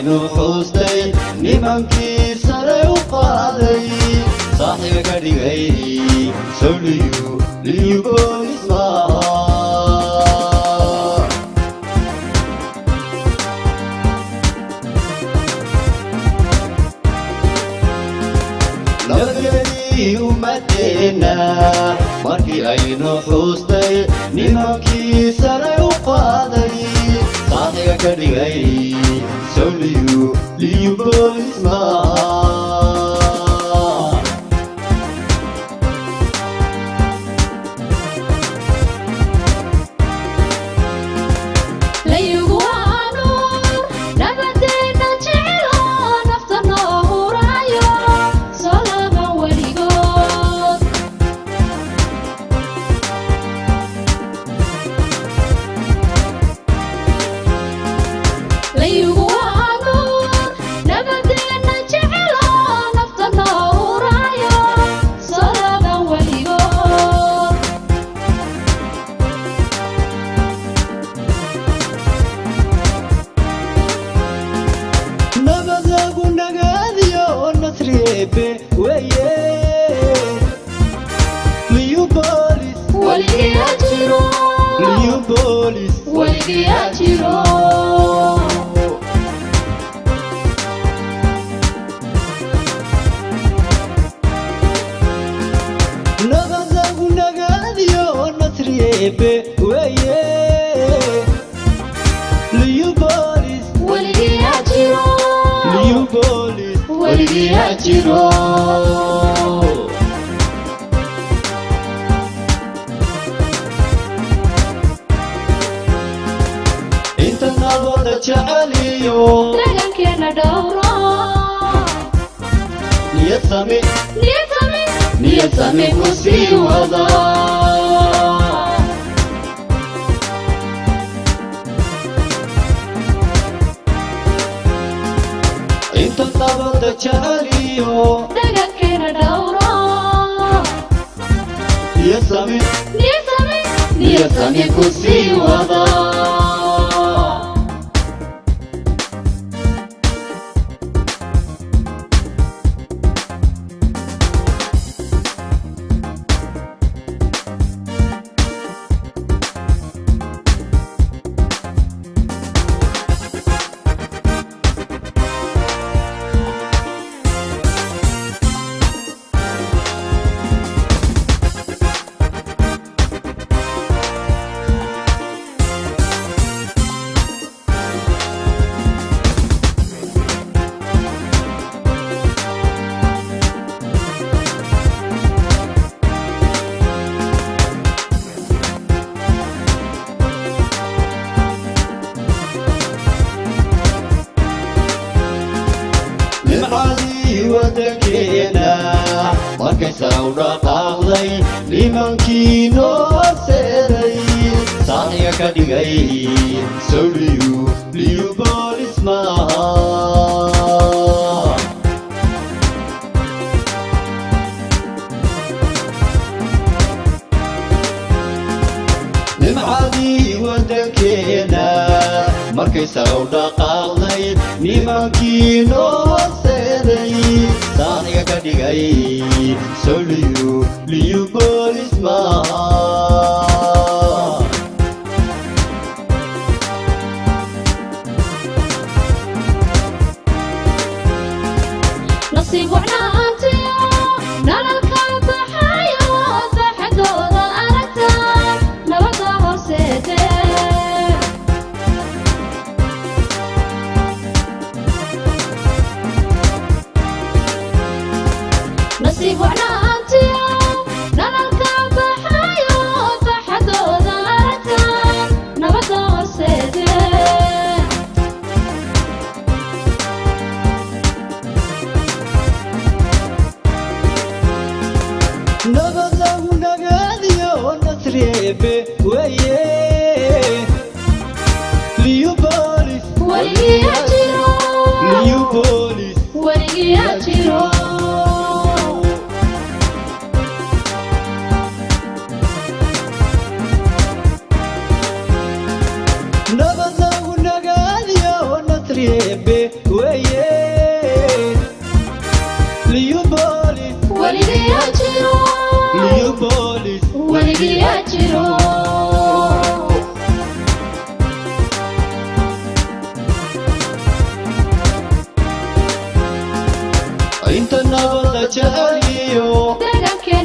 aynu xustay nimankii sare u qaaday saaxiib ka dhigay sawliyu boolis maaha nabadgelyadii ummadeenna markii aynu xustay nimankii sare u qaaday saaxiib ka dhigay sawliyu boolis maaha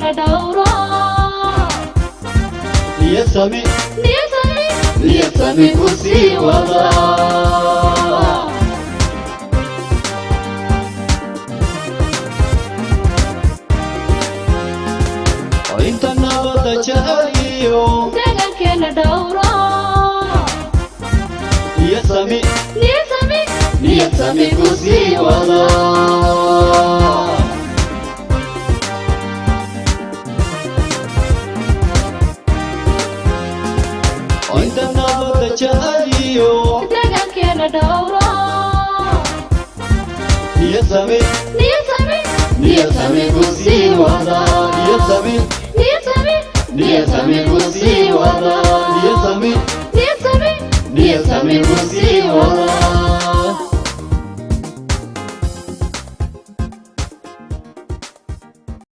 deegaankeena dhowro niyad sami niyad sami niyad sami ku sii wada inta nabadda jeceliyo deegaankeena dhowro niyad sami niyad sami niyad sami ku sii wada inta nabadda jeceliyo deegaankeena dhowro niyad sami niyad sami niyad sami ku sii wada niyad sami niyad sami niyad sami ku sii wada niyad sami niyad sami niyad sami ku sii wada